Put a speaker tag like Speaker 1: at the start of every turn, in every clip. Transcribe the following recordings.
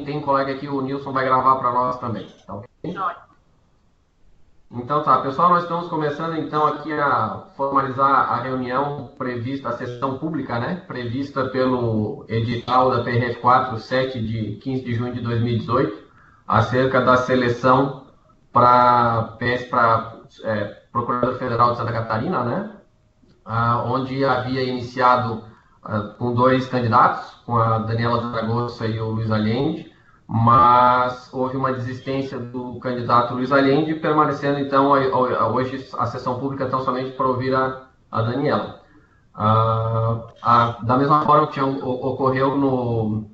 Speaker 1: tem colega aqui, o Nilson vai gravar para nós também. Tá ok? Então tá, pessoal, nós estamos começando então aqui a formalizar a reunião prevista, a sessão pública, né? Prevista pelo edital da PRF 47 de 15 de junho de 2018, acerca da seleção para Procurador Federal de Santa Catarina, né? Onde havia iniciado com 2 candidatos, com a Daniela Zaragoza e o Luiz Allende, mas houve uma desistência do candidato Luiz Allende, permanecendo então hoje a sessão pública tão somente para ouvir a Daniela. Da mesma forma que ocorreu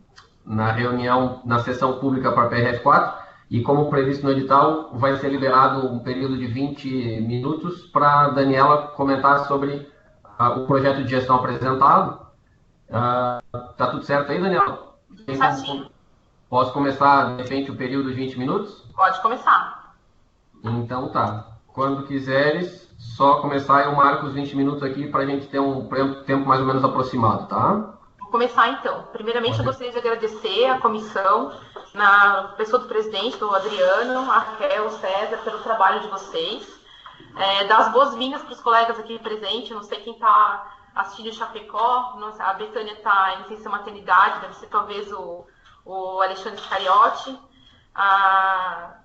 Speaker 1: na reunião, na sessão pública para a PRF4, e como previsto no edital, vai ser liberado um período de 20 minutos para a Daniela comentar sobre o projeto de gestão apresentado. Tá tudo certo aí, Daniela?
Speaker 2: Certinho.
Speaker 1: Posso começar, de repente, o período de 20 minutos?
Speaker 2: Pode começar.
Speaker 1: Então tá. Quando quiseres, só começar, eu marco os 20 minutos aqui para a gente ter um tempo mais ou menos aproximado, tá?
Speaker 2: Vou começar então. Primeiramente, eu gostaria de agradecer à comissão, na pessoa do presidente, do Adriano, a Raquel, o César, pelo trabalho de vocês. Dar as boas-vindas para os colegas aqui presentes. Não sei quem está assistindo em Chapecó, a Betânia está em licença maternidade, deve ser talvez o Alexandre Scariotti,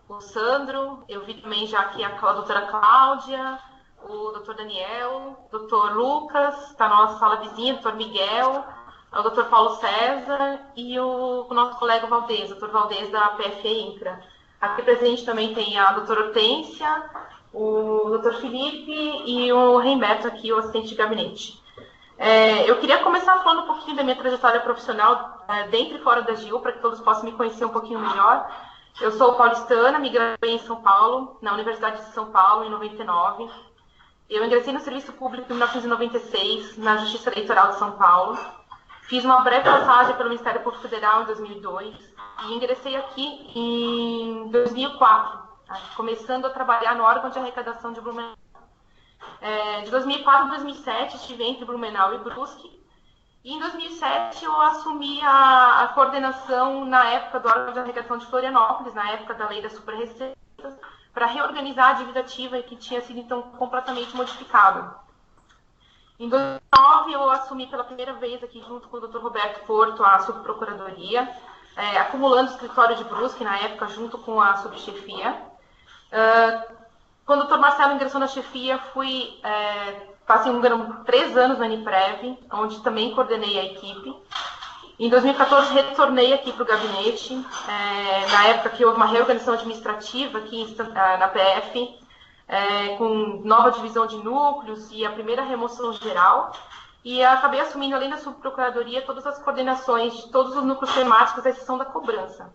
Speaker 2: o Sandro, eu vi também já aqui a doutora Cláudia, o doutor Daniel, o doutor Lucas, está na nossa sala vizinha, o doutor Miguel, o doutor Paulo César e o nosso colega Valdez, o doutor Valdez da PFE INCRA. Aqui presente também tem a doutora Hortência, o doutor Felipe e o Reimberto aqui, o assistente de gabinete. Eu queria começar falando um pouquinho da minha trajetória profissional dentro e fora da GIU, para que todos possam me conhecer um pouquinho melhor. Eu sou paulistana, me graduei em São Paulo, na Universidade de São Paulo, em 99. Eu ingressei no Serviço Público em 1996, na Justiça Eleitoral de São Paulo. Fiz uma breve passagem pelo Ministério Público Federal em 2002 e ingressei aqui em 2004, começando a trabalhar no órgão de arrecadação de Blumenau. De 2004 a 2007 estive entre Blumenau e Brusque, e em 2007 eu assumi a coordenação na época do órgão de arrecadação de Florianópolis, na época da lei das superreceitas, para reorganizar a dívida ativa que tinha sido então completamente modificada. Em 2009 eu assumi pela primeira vez aqui junto com o Dr. Roberto Porto a subprocuradoria, acumulando o escritório de Brusque na época junto com a subchefia. Quando o Dr. Marcelo ingressou na chefia, passei 3 anos na Aniprev, onde também coordenei a equipe. Em 2014, retornei aqui para o gabinete, na época que houve uma reorganização administrativa aqui na PF, com nova divisão de núcleos e a primeira remoção geral. E acabei assumindo, além da subprocuradoria, todas as coordenações de todos os núcleos temáticos da exceção da cobrança.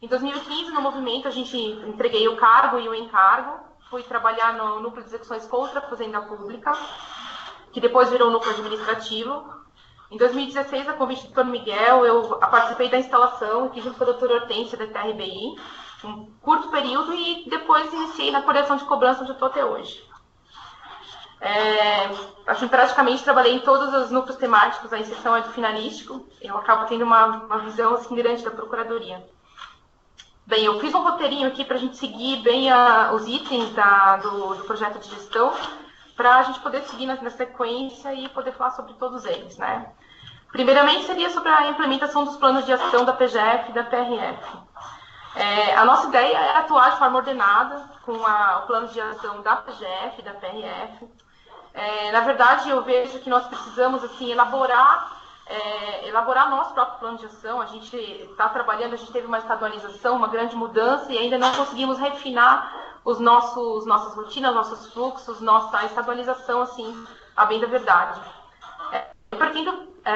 Speaker 2: Em 2015, no movimento, a gente entreguei o cargo e o encargo. Fui trabalhar no núcleo de execuções contra a Fazenda Pública, que depois virou núcleo administrativo. Em 2016, a convite do Dr. Miguel, eu participei da instalação aqui junto com a doutora Hortência da TRBI, um curto período, e depois iniciei na coordenação de cobrança, onde eu estou até hoje. Praticamente trabalhei em todos os núcleos temáticos, a exceção é do finalístico. Eu acabo tendo uma visão assim, grande da Procuradoria. Bem, eu fiz um roteirinho aqui para a gente seguir bem os itens do projeto de gestão, para a gente poder seguir na sequência e poder falar sobre todos eles, né? Primeiramente, seria sobre a implementação dos planos de ação da PGF e da PRF. A nossa ideia é atuar de forma ordenada com o plano de ação da PGF e da PRF. Na verdade, eu vejo que nós precisamos assim, elaborar nosso próprio plano de ação. A gente está trabalhando, a gente teve uma estadualização, uma grande mudança, e ainda não conseguimos refinar nossas rotinas, nossos fluxos, nossa estadualização, assim, a bem da verdade.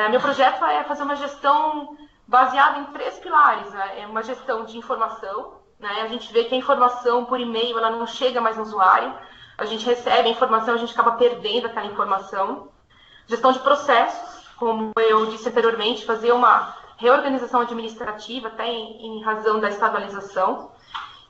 Speaker 2: Meu projeto é fazer uma gestão baseada em 3 pilares. Né? É uma gestão de informação, né? A gente vê que a informação por e-mail ela não chega mais no usuário, a gente recebe a informação, a gente acaba perdendo aquela informação. Gestão de processos, como eu disse anteriormente, fazer uma reorganização administrativa, até em razão da estadualização.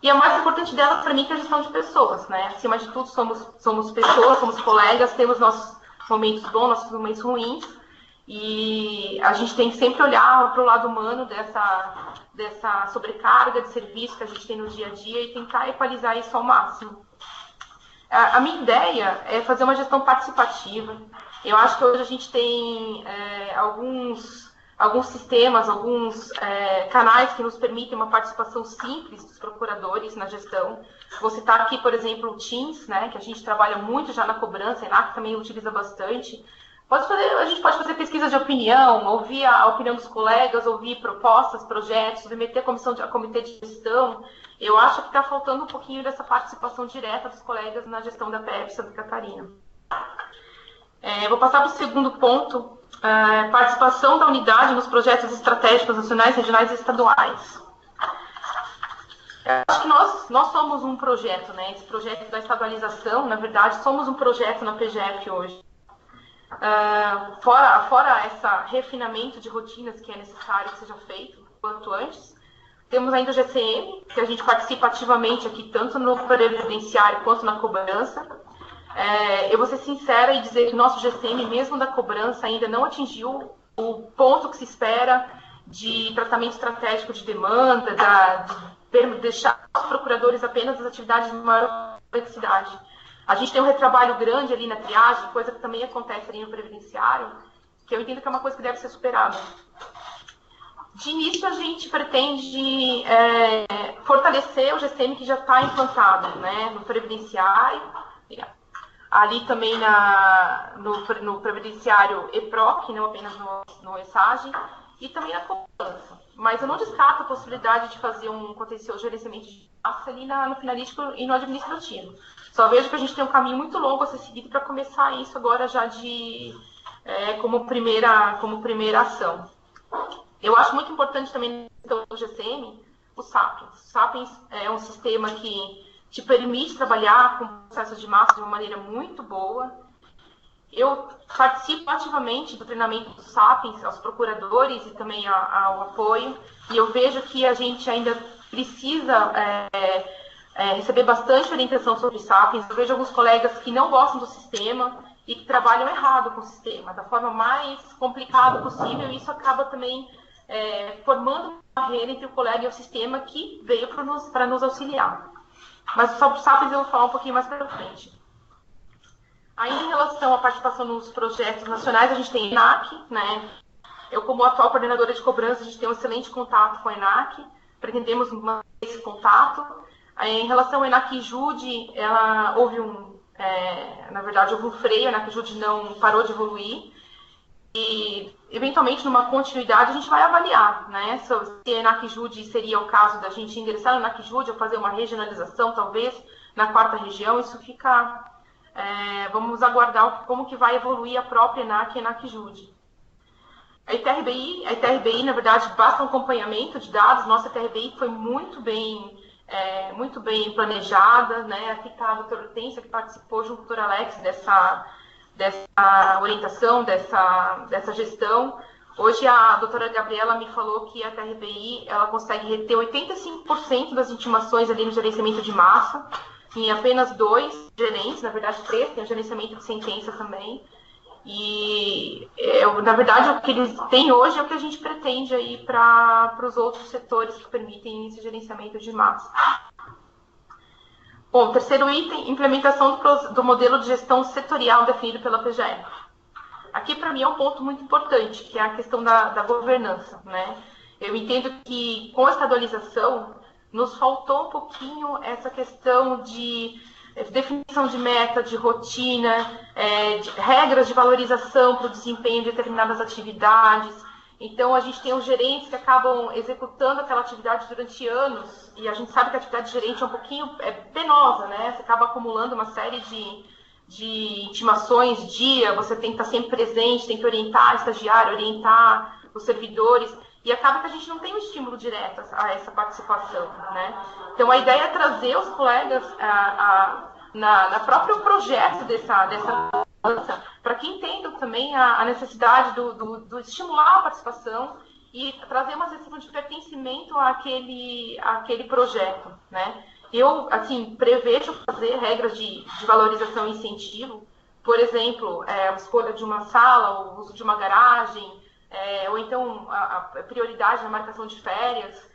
Speaker 2: E a mais importante delas, para mim, que é a gestão de pessoas, né? Acima de tudo, somos pessoas, somos colegas, temos nossos momentos bons, nossos momentos ruins. E a gente tem que sempre olhar para o lado humano dessa sobrecarga de serviço que a gente tem no dia a dia e tentar equalizar isso ao máximo. A minha ideia é fazer uma gestão participativa. Eu acho que hoje a gente tem alguns sistemas, alguns canais que nos permitem uma participação simples dos procuradores na gestão. Vou citar aqui, por exemplo, o Teams, né, que a gente trabalha muito já na cobrança, a ENAC também utiliza bastante. A gente pode fazer pesquisa de opinião, ouvir a opinião dos colegas, ouvir propostas, projetos, submeter a comitê de gestão. Eu acho que está faltando um pouquinho dessa participação direta dos colegas na gestão da PF Santa Catarina. Vou passar para o segundo ponto, participação da unidade nos projetos estratégicos nacionais, regionais e estaduais. Acho que nós somos um projeto, né? Esse projeto da estadualização, na verdade, somos um projeto na PGF hoje. Fora esse refinamento de rotinas que é necessário que seja feito quanto antes, temos ainda o GCM, que a gente participa ativamente aqui, tanto no previdenciário quanto na cobrança. Eu vou ser sincera e dizer que o nosso GCM, mesmo da cobrança, ainda não atingiu o ponto que se espera de tratamento estratégico de demanda, de deixar os procuradores apenas as atividades de maior complexidade. A gente tem um retrabalho grande ali na triagem, coisa que também acontece ali no previdenciário, que eu entendo que é uma coisa que deve ser superada. De início, a gente pretende fortalecer o GCM que já está implantado, né, no previdenciário, ali também no previdenciário EPROC, não apenas no ESAGE, e também na cobrança. Mas eu não descarto a possibilidade de fazer um contencioso de gerenciamento de massa ali no finalístico e no administrativo. Só vejo que a gente tem um caminho muito longo a ser seguido para começar isso agora já como primeira ação. Eu acho muito importante também no GCM o Sapiens. O Sapiens é um sistema que te permite trabalhar com processos de massa de uma maneira muito boa. Eu participo ativamente do treinamento do Sapiens aos procuradores e também ao apoio, e eu vejo que a gente ainda precisa receber bastante orientação sobre Sapiens. Eu vejo alguns colegas que não gostam do sistema e que trabalham errado com o sistema, da forma mais complicada possível, e isso acaba também formando uma barreira entre o colega e o sistema que veio para nos auxiliar. Mas sobre o Sapiens eu vou falar um pouquinho mais para frente. Ainda em relação à participação nos projetos nacionais, a gente tem a ENAC, né? Eu, como atual coordenadora de cobrança, a gente tem um excelente contato com a ENAC, pretendemos manter esse contato. Em relação ao ENAC Jude, houve um freio, a ENAC Jude não parou de evoluir, e eventualmente numa continuidade a gente vai avaliar, né? Se a ENAC Jude seria o caso da gente ingressar no ENAC Jude ou fazer uma regionalização, talvez, na 4ª região, isso fica... vamos aguardar como que vai evoluir a própria ENAC e a ENAC Jude. A ITRBI, na verdade, basta um acompanhamento de dados. Nossa ITRBI foi muito bem planejada, né? Aqui está a doutora Hortência, que participou junto com o doutor Alex dessa orientação, dessa gestão. Hoje a doutora Gabriela me falou que a ITRBI ela consegue reter 85% das intimações ali no gerenciamento de massa, em apenas 2 gerentes, na verdade 3, tem o gerenciamento de sentença também. E, na verdade, o que eles têm hoje é o que a gente pretende aí para os outros setores que permitem esse gerenciamento de massa. Bom, terceiro item, implementação do modelo de gestão setorial definido pela PGF. Aqui, para mim, é um ponto muito importante, que é a questão da governança, né? Eu entendo que, com a estadualização, nos faltou um pouquinho essa questão de definição de meta, de rotina, de regras de valorização para o desempenho de determinadas atividades. Então, a gente tem os gerentes que acabam executando aquela atividade durante anos, e a gente sabe que a atividade de gerente é um pouquinho penosa, né? Você acaba acumulando uma série de intimações, você tem que estar sempre presente, tem que orientar o estagiário, orientar os servidores, e acaba que a gente não tem um estímulo direto a essa participação, né? Então, a ideia é trazer os colegas na próprio projeto dessa mudança, para que entendam também a necessidade do estimular a participação e trazer uma sensação de pertencimento àquele projeto, né? Eu, assim, prevejo fazer regras de valorização e incentivo por exemplo, a escolha de uma sala, o uso de uma garagem, ou então a prioridade na marcação de férias.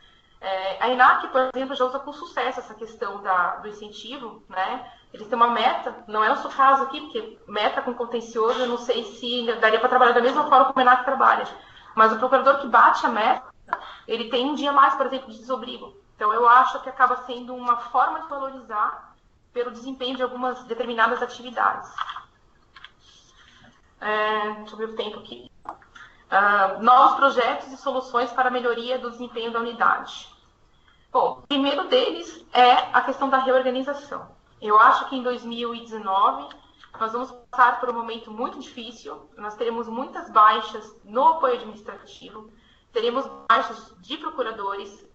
Speaker 2: A ENAC, por exemplo, já usa com sucesso essa questão do incentivo, né? Eles têm uma meta, não é o seu caso aqui, porque meta com contencioso, eu não sei se daria para trabalhar da mesma forma como a ENAC trabalha. Mas o procurador que bate a meta, ele tem um dia mais, por exemplo, de desobrigo. Então, eu acho que acaba sendo uma forma de valorizar pelo desempenho de algumas determinadas atividades. Deixa eu ver o tempo aqui. Novos projetos e soluções para a melhoria do desempenho da unidade. Bom, o primeiro deles é a questão da reorganização. Eu acho que em 2019 nós vamos passar por um momento muito difícil, nós teremos muitas baixas no apoio administrativo, teremos baixas de procuradores.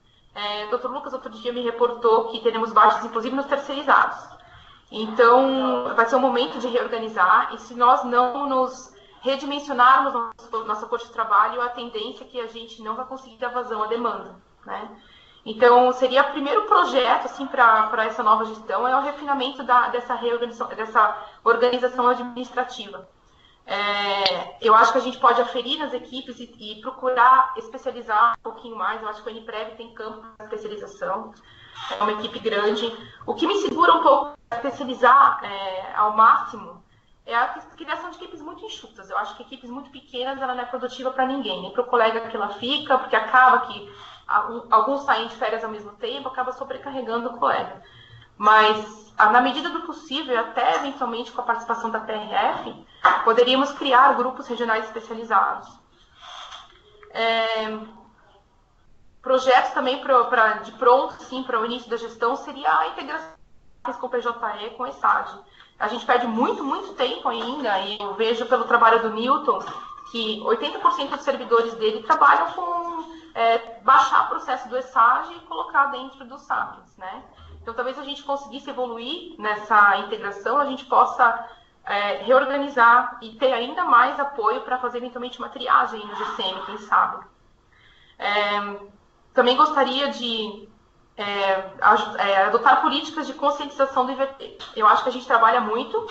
Speaker 2: O Dr. Lucas outro dia me reportou que teremos baixas, inclusive, nos terceirizados. Então, vai ser um momento de reorganizar, e se nós não nos redimensionarmos nossa força de trabalho, a tendência é que a gente não vai conseguir dar vazão à demanda, né? Então, seria o primeiro projeto assim, para essa nova gestão, é o refinamento dessa organização administrativa. Eu acho que a gente pode aferir nas equipes e procurar especializar um pouquinho mais. Eu acho que o NPREV tem campo de especialização, é uma equipe grande. O que me segura um pouco para especializar ao máximo é a criação de equipes muito enxutas. Eu acho que equipes muito pequenas ela não é produtiva para ninguém, nem para o colega que ela fica, porque acaba que alguns saem de férias ao mesmo tempo, acaba sobrecarregando o colega. Mas, na medida do possível, até eventualmente com a participação da PRF, poderíamos criar grupos regionais especializados. Projetos também de pronto, sim, para o início da gestão, seria a integração com o PJE, com o ESAD. A gente perde muito, muito tempo ainda, e eu vejo pelo trabalho do Newton que 80% dos servidores dele trabalham com baixar o processo do ESAG e colocar dentro do SAPIENS, né? Então, talvez a gente conseguisse evoluir nessa integração, a gente possa reorganizar e ter ainda mais apoio para fazer eventualmente uma triagem no GCM, quem sabe. Também gostaria de adotar políticas de conscientização do IVT. Eu acho que a gente trabalha muito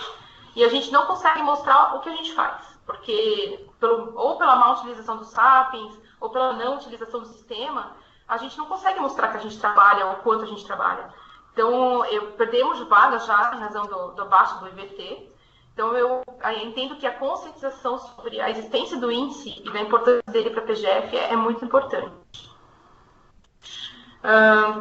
Speaker 2: e a gente não consegue mostrar o que a gente faz, porque ou pela má utilização do SAPIENS, ou pela não utilização do sistema, a gente não consegue mostrar que a gente trabalha ou quanto a gente trabalha. Então, perdemos vagas já em razão do baixo do IVT. Então, eu entendo que a conscientização sobre a existência do índice e da importância dele para a PGF é muito importante.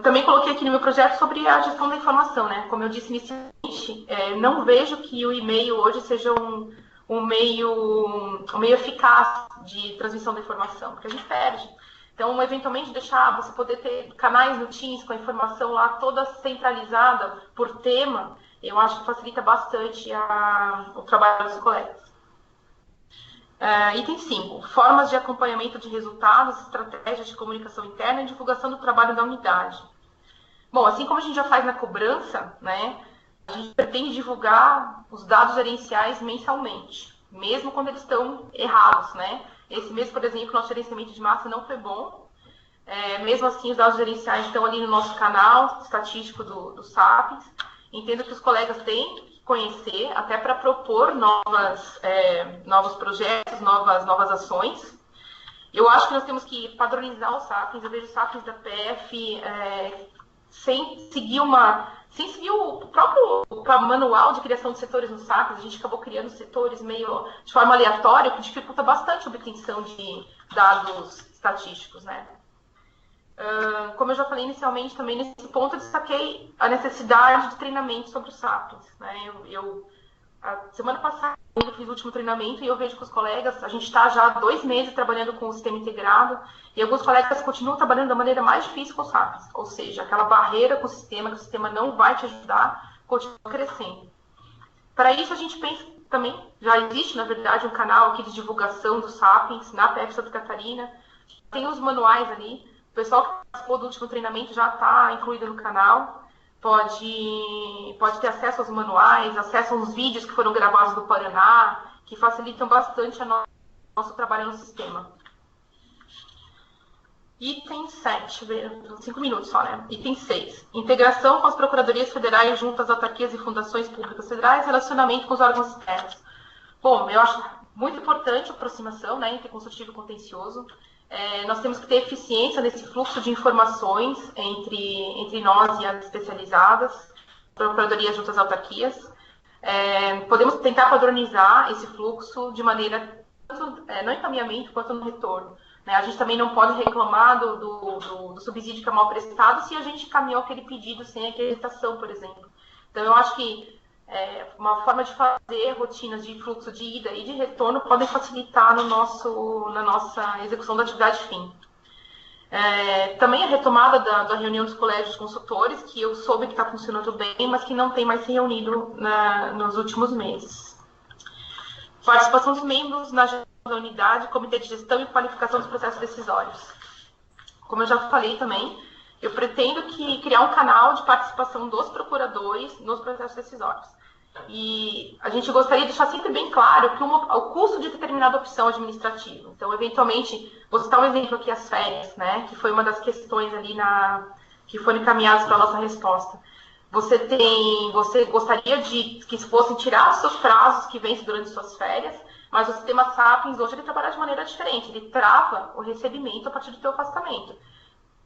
Speaker 2: Também coloquei aqui no meu projeto sobre a gestão da informação, né? Como eu disse inicialmente, não vejo que o e-mail hoje seja um meio eficaz de transmissão da informação, porque a gente perde. Então, eventualmente, deixar você poder ter canais no Teams com a informação lá toda centralizada por tema, eu acho que facilita bastante o trabalho dos colegas. Item 5. Formas de acompanhamento de resultados, estratégias de comunicação interna e divulgação do trabalho da unidade. Bom, assim como a gente já faz na cobrança, né, a gente pretende divulgar os dados gerenciais mensalmente, mesmo quando eles estão errados, né? Esse mês, por exemplo, nosso gerenciamento de massa não foi bom. Mesmo assim, os dados gerenciais estão ali no nosso canal estatístico do SAPIENS. Entendo que os colegas têm que conhecer, até para propor novos projetos, novas ações. Eu acho que nós temos que padronizar os SAPIENS. Eu vejo os SAPIENS da PF sem seguir o próprio manual de criação de setores no SAPIENS. A gente acabou criando setores meio de forma aleatória, o que dificulta bastante a obtenção de dados estatísticos, né? Como eu já falei inicialmente, também nesse ponto eu destaquei a necessidade de treinamento sobre os SAPIENS, né? A semana passada eu fiz o último treinamento e eu vejo que os colegas, a gente está já há 2 meses trabalhando com o sistema integrado e alguns colegas continuam trabalhando da maneira mais difícil com os SAPIENS, ou seja, aquela barreira com o sistema, que o sistema não vai te ajudar, continua crescendo. Para isso a gente pensa também, já existe na verdade um canal aqui de divulgação dos SAPIENS na PF Santa Catarina, tem os manuais ali, o pessoal que participou do último treinamento já está incluído no canal. Pode ter acesso aos manuais, acesso aos vídeos que foram gravados do Paraná, que facilitam bastante nosso trabalho no sistema. Item 7, 5 minutos só, né? Item 6. Integração com as procuradorias federais junto às autarquias e fundações públicas federais, relacionamento com os órgãos externos. Bom, eu acho muito importante a aproximação, né, entre consultivo e contencioso. Nós temos que ter eficiência nesse fluxo de informações entre nós e as especializadas, procuradorias junto às autarquias. Podemos tentar padronizar esse fluxo de maneira, tanto no encaminhamento quanto no retorno. Né? A gente também não pode reclamar do subsídio que é mal prestado se a gente encaminhou aquele pedido sem acreditação, por exemplo. Então, eu acho que uma forma de fazer rotinas de fluxo de ida e de retorno podem facilitar na nossa execução da atividade fim. Também a retomada da reunião dos colégios consultores, que eu soube que está funcionando bem, mas que não tem mais se reunido nos últimos meses. Participação dos membros na gestão da unidade, comitê de gestão e qualificação dos processos decisórios. Como eu já falei também, eu pretendo criar um canal de participação dos procuradores nos processos decisórios. E a gente gostaria de deixar sempre bem claro que o custo de determinada opção administrativa. Então, eventualmente, vou citar um exemplo aqui, as férias, né, que foi uma das questões ali que foram encaminhadas para a nossa resposta. Você gostaria que fossem tirados seus prazos que vencem durante suas férias, mas o sistema Sapiens hoje ele trabalha de maneira diferente, ele trava o recebimento a partir do seu afastamento.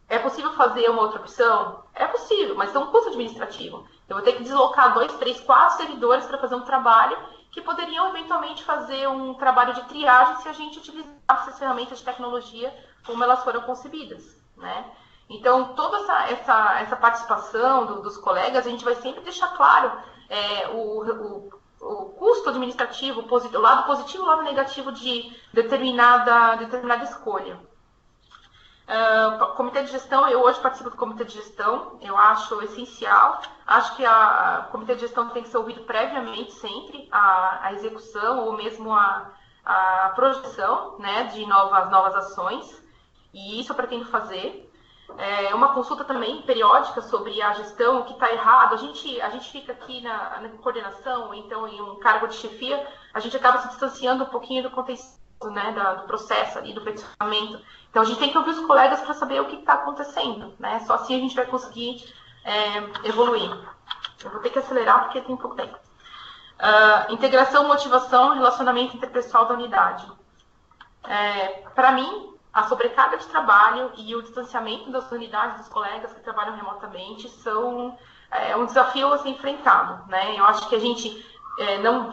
Speaker 2: É possível fazer uma outra opção? É possível, mas tem um custo administrativo. Eu vou ter que deslocar 2, 3, 4 servidores para fazer um trabalho que poderiam eventualmente fazer um trabalho de triagem se a gente utilizasse as ferramentas de tecnologia como elas foram concebidas, né? Então, toda essa participação dos colegas, a gente vai sempre deixar claro o custo administrativo, o lado positivo e o lado negativo de determinada escolha. Comitê de gestão, eu hoje participo do comitê de gestão, eu acho essencial, acho que o comitê de gestão tem que ser ouvido previamente sempre a execução ou mesmo a projeção, né, de novas ações, e isso eu pretendo fazer. Uma consulta também periódica sobre a gestão, o que está errado. A gente fica aqui na coordenação, então em um cargo de chefia, a gente acaba se distanciando um pouquinho do contexto, né, do processo ali, do peticionamento. Então, a gente tem que ouvir os colegas para saber o que está acontecendo, né? Só assim a gente vai conseguir evoluir. Eu vou ter que acelerar porque tem pouco tempo. Integração, motivação e relacionamento interpessoal da unidade. Para mim, a sobrecarga de trabalho e o distanciamento das unidades dos colegas que trabalham remotamente são um desafio a ser enfrentado, né? Eu acho que a gente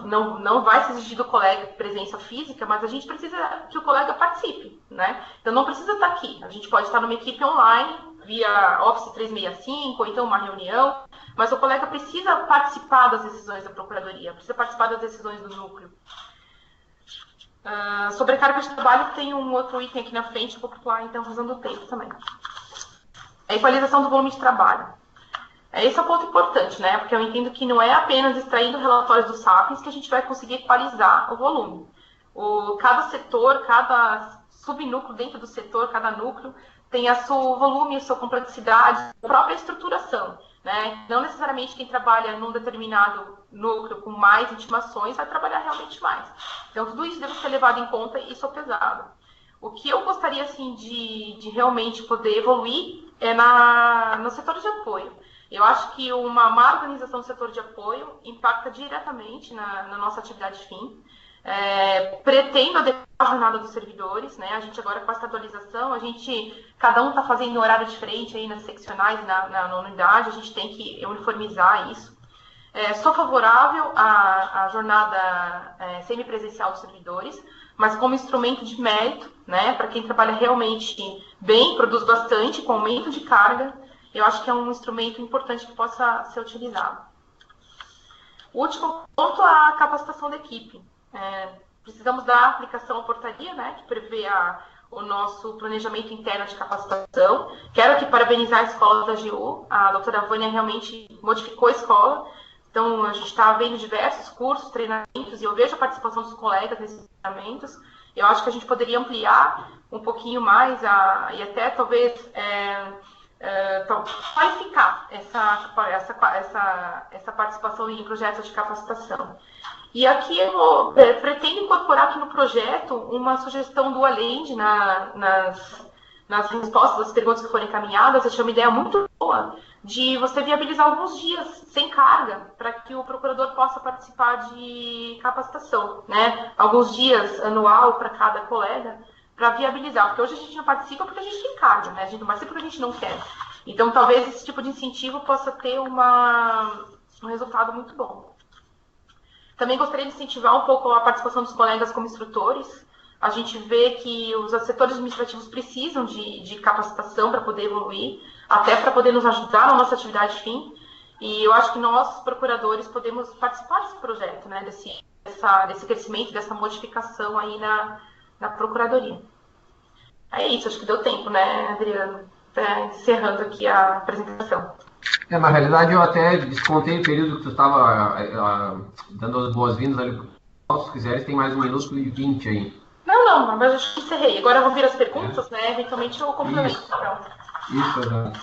Speaker 2: não vai se exigir do colega presença física, mas a gente precisa que o colega participe, né? Então não precisa estar aqui, a gente pode estar numa equipe online, via Office 365, ou então uma reunião, mas o colega precisa participar das decisões da Procuradoria, precisa participar das decisões do núcleo. Sobrecarga de trabalho, tem um outro item aqui na frente, vou pular então usando o tempo também. A equalização do volume de trabalho. Esse é um ponto importante, né? Porque eu entendo que não é apenas extraindo relatórios do Sapiens que a gente vai conseguir equalizar o volume. Cada setor, cada subnúcleo dentro do setor, cada núcleo tem o seu volume, a sua complexidade, a própria estruturação, né? Não necessariamente quem trabalha num determinado núcleo com mais intimações vai trabalhar realmente mais. Então, tudo isso deve ser levado em conta e sopesado. O que eu gostaria, assim, de realmente poder evoluir é no setor de apoio. Eu acho que uma má organização do setor de apoio impacta diretamente na nossa atividade fim. Pretendo adequar a jornada dos servidores, né? A gente agora com essa atualização, cada um está fazendo um horário diferente aí nas seccionais, na unidade, a gente tem que uniformizar isso. Sou favorável à jornada semipresencial dos servidores, mas como instrumento de mérito, né? Para quem trabalha realmente bem, produz bastante, com aumento de carga, eu acho que é um instrumento importante que possa ser utilizado. O último ponto é a capacitação da equipe. Precisamos da aplicação à portaria, né, que prevê o nosso planejamento interno de capacitação. Quero aqui parabenizar a escola da AGU. A doutora Vânia realmente modificou a escola. Então, a gente está vendo diversos cursos, treinamentos, e eu vejo a participação dos colegas nesses treinamentos. Eu acho que a gente poderia ampliar um pouquinho mais e até talvez qualificar essa participação em projetos de capacitação. E aqui eu pretendo incorporar aqui no projeto uma sugestão do Allende nas respostas das perguntas que foram encaminhadas. Eu achei uma ideia muito boa de você viabilizar alguns dias sem carga para que o procurador possa participar de capacitação, né? Alguns dias anual para cada colega, para viabilizar, porque hoje a gente não participa porque a gente tem carga, né? A gente não participa porque a gente não quer. Então, talvez esse tipo de incentivo possa ter um resultado muito bom. Também gostaria de incentivar um pouco a participação dos colegas como instrutores. A gente vê que os setores administrativos precisam de capacitação para poder evoluir, até para poder nos ajudar na nossa atividade fim. E eu acho que nós, procuradores, podemos participar desse projeto, né? Desse crescimento, dessa modificação aí na Procuradoria. É isso, acho que deu tempo, né, Adriano? Encerrando aqui a apresentação.
Speaker 1: Na realidade, eu até descontei o período que tu estava dando as boas-vindas ali para os se quiseres, tem mais 1 minuto e 20 aí.
Speaker 2: Não, mas acho que encerrei. Agora eu vou vir as perguntas, né? Eventualmente eu complemento.
Speaker 1: Isso, exato.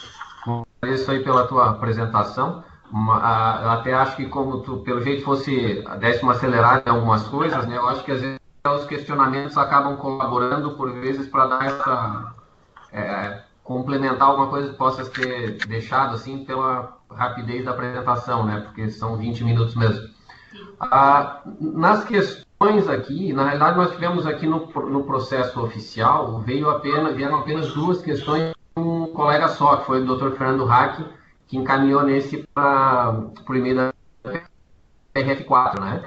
Speaker 1: Agradeço aí pela tua apresentação. Eu até acho que como tu, pelo jeito, fosse décimo acelerado em algumas coisas, né? Eu acho que às vezes os questionamentos acabam colaborando, por vezes, para dar essa... complementar alguma coisa que possa ter deixado, assim, pela rapidez da apresentação, né? Porque são 20 minutos mesmo. Nas questões aqui, na realidade, nós tivemos aqui no processo oficial, vieram apenas 2 questões de um colega só, que foi o Dr. Fernando Hack, que encaminhou nesse para o e-mail da PRF4, né?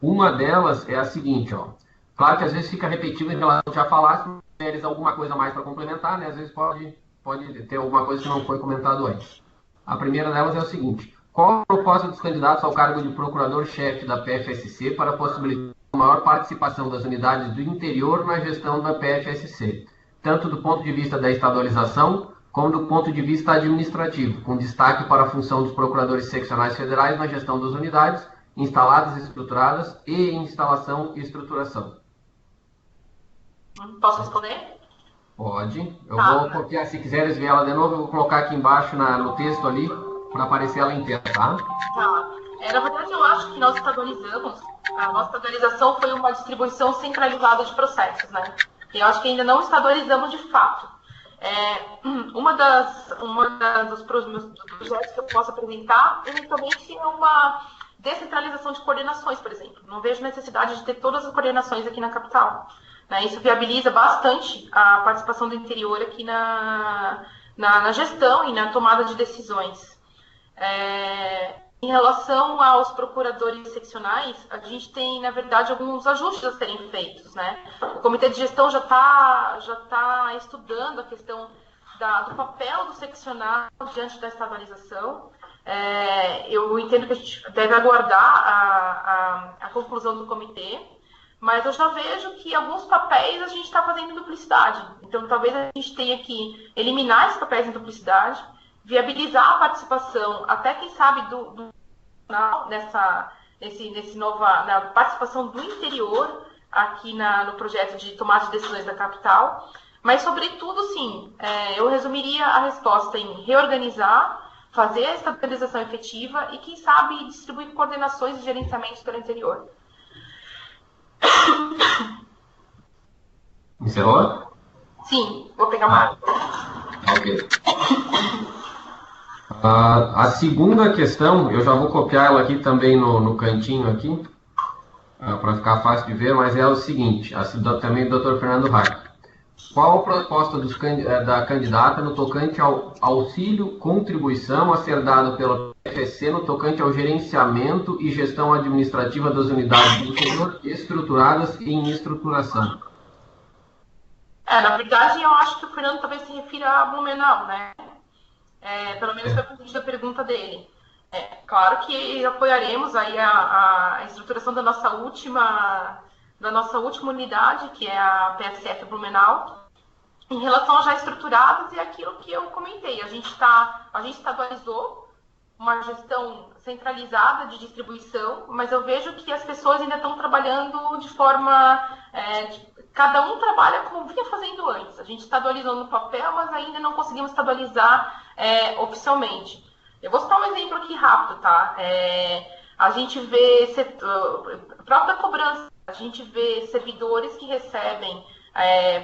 Speaker 1: Uma delas é a seguinte, ó. Claro que às vezes fica repetitivo em relação ao que já falasse, se tiveres alguma coisa mais para complementar, né? Às vezes pode ter alguma coisa que não foi comentado antes. A primeira delas é o seguinte: qual a proposta dos candidatos ao cargo de procurador-chefe da PFSC para possibilitar uma maior participação das unidades do interior na gestão da PFSC, tanto do ponto de vista da estadualização, como do ponto de vista administrativo, com destaque para a função dos procuradores seccionais federais na gestão das unidades instaladas e estruturadas e instalação e estruturação?
Speaker 2: Posso responder?
Speaker 1: Pode. Eu vou copiar, se quiseres ver ela de novo, eu vou colocar aqui embaixo no texto ali, para aparecer ela inteira, tá?
Speaker 2: Na verdade, eu acho que nós estadualizamos. A nossa estadualização foi uma distribuição centralizada de processos, né? E eu acho que ainda não estadualizamos de fato. Dos projetos que eu posso apresentar, eventualmente, é uma descentralização de coordenações, por exemplo. Não vejo necessidade de ter todas as coordenações aqui na capital. Né? Isso viabiliza bastante a participação do interior aqui na gestão e na tomada de decisões. Em relação aos procuradores seccionais, a gente tem, na verdade, alguns ajustes a serem feitos, né? O Comitê de Gestão já tá estudando a questão do papel do seccional diante da estadualização. Eu entendo que a gente deve aguardar a conclusão do comitê, mas eu já vejo que alguns papéis a gente está fazendo em duplicidade. Então, talvez a gente tenha que eliminar esses papéis em duplicidade, viabilizar a participação, até quem sabe, na participação do interior aqui no projeto de tomada de decisões da capital. Mas, sobretudo, sim, eu resumiria a resposta em reorganizar, fazer a estabilização efetiva e, quem sabe, distribuir coordenações e gerenciamentos pelo interior.
Speaker 1: Encerrou?
Speaker 2: Sim, vou pegar uma.
Speaker 1: Ok. A segunda questão, eu já vou copiar ela aqui também no cantinho aqui, para ficar fácil de ver, mas é o seguinte, também do Dr. Fernando Hack. Qual a proposta da candidata no tocante ao auxílio contribuição a ser dado pela PFSC no tocante ao gerenciamento e gestão administrativa das unidades do interior estruturadas e em estruturação?
Speaker 2: Na verdade, eu acho que o Fernando talvez se refira a Blumenau, né? Pelo menos foi o ponto da pergunta dele. Claro que apoiaremos aí a estruturação da nossa última unidade, que é a PSF Blumenau. Em relação a já estruturadas, é aquilo que eu comentei. A gente estadualizou uma gestão centralizada de distribuição, mas eu vejo que as pessoas ainda estão trabalhando de forma... cada um trabalha como vinha fazendo antes. A gente estadualizou no papel, mas ainda não conseguimos estadualizar oficialmente. Eu vou citar um exemplo aqui rápido, tá? A gente vê própria cobrança, a gente vê servidores que recebem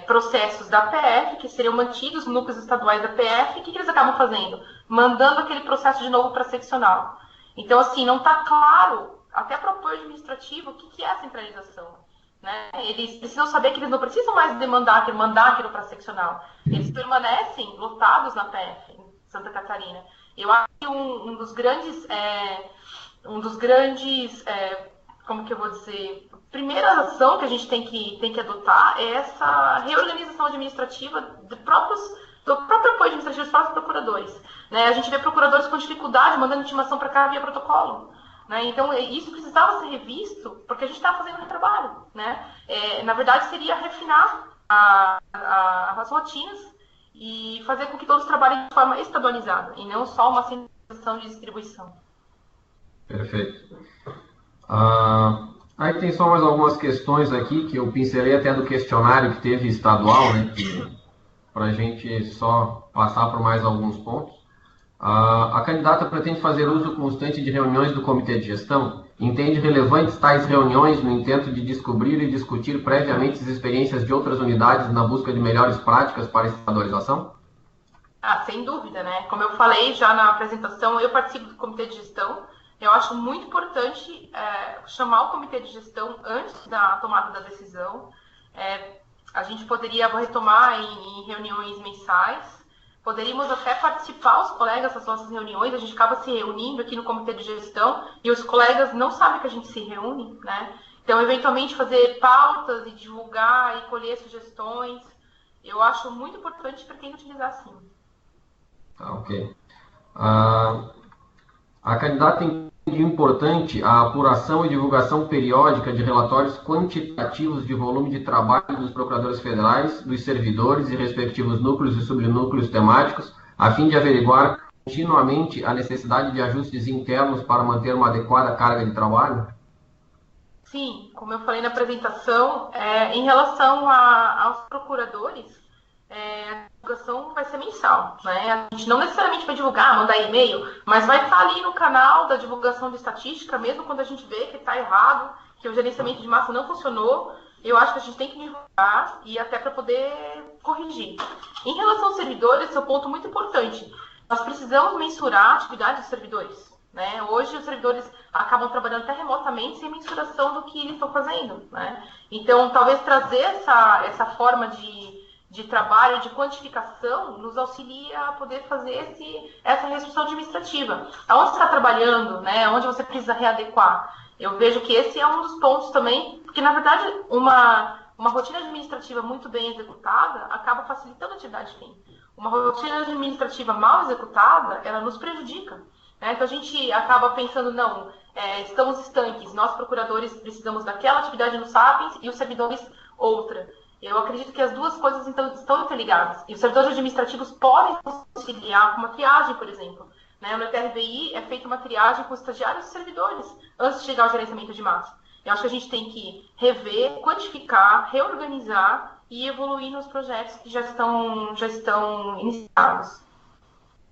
Speaker 2: processos da PF, que seriam mantidos nos núcleos estaduais da PF, e o que eles acabam fazendo? Mandando aquele processo de novo para a seccional. Então, assim, não está claro, até para o apoio administrativo, o que é a centralização. Né? Eles precisam saber que eles não precisam mais mandar aquilo para a seccional. Eles permanecem lotados na PF, em Santa Catarina. Eu acho que um dos grandes, como que eu vou dizer, a primeira ação que a gente tem que adotar é essa reorganização administrativa do próprio apoio administrativo dos próprios procuradores. Né? A gente vê procuradores com dificuldade mandando intimação para cá via protocolo. Né? Então, isso precisava ser revisto, porque a gente está fazendo um trabalho. Né? Na verdade, seria refinar as rotinas e fazer com que todos trabalhem de forma estadualizada, e não só uma centralização de distribuição.
Speaker 1: Perfeito. Aí tem só mais algumas questões aqui, que eu pincelei até do questionário que teve estadual, né, para a gente só passar por mais alguns pontos. A candidata pretende fazer uso constante de reuniões do Comitê de Gestão? Entende relevantes tais reuniões no intento de descobrir e discutir previamente as experiências de outras unidades na busca de melhores práticas para a estadualização?
Speaker 2: Sem dúvida, né? Como eu falei já na apresentação, eu participo do Comitê de Gestão. Eu acho muito importante chamar o Comitê de Gestão antes da tomada da decisão. A gente poderia retomar em reuniões mensais. Poderíamos até participar, os colegas, das nossas reuniões. A gente acaba se reunindo aqui no Comitê de Gestão e os colegas não sabem que a gente se reúne, né? Então, eventualmente, fazer pautas e divulgar e colher sugestões, eu acho muito importante e pretendo utilizar sim.
Speaker 1: Ok. A candidata entende importante a apuração e divulgação periódica de relatórios quantitativos de volume de trabalho dos procuradores federais, dos servidores e respectivos núcleos e subnúcleos temáticos, a fim de averiguar continuamente a necessidade de ajustes internos para manter uma adequada carga de trabalho?
Speaker 2: Sim, como eu falei na apresentação, em relação aos procuradores, a divulgação vai ser mensal, né? A gente não necessariamente vai divulgar, mandar e-mail, mas vai estar ali no canal da divulgação de estatística, mesmo quando a gente vê que está errado, que o gerenciamento de massa não funcionou. Eu acho que a gente tem que divulgar e até para poder corrigir. Em relação aos servidores, esse é um ponto muito importante. Nós precisamos mensurar a atividade dos servidores. Né? Hoje os servidores acabam trabalhando até remotamente sem mensuração do que eles estão fazendo. Né? Então, talvez trazer essa forma de trabalho, de quantificação, nos auxilia a poder fazer essa restrição administrativa. Aonde você está trabalhando, né? Onde você precisa readequar. Eu vejo que esse é um dos pontos também, porque, na verdade, uma rotina administrativa muito bem executada acaba facilitando a atividade fim. Uma rotina administrativa mal executada, ela nos prejudica. Né? Então, a gente acaba pensando, não, estamos estanques, nós, procuradores, precisamos daquela atividade no Sapiens e os servidores outra. Eu acredito que as duas coisas estão interligadas. E os servidores administrativos podem auxiliar com uma triagem, por exemplo. Né? No TRBI é feita uma triagem com estagiários e servidores antes de chegar ao gerenciamento de massa. Eu acho que a gente tem que rever, quantificar, reorganizar e evoluir nos projetos que já estão iniciados.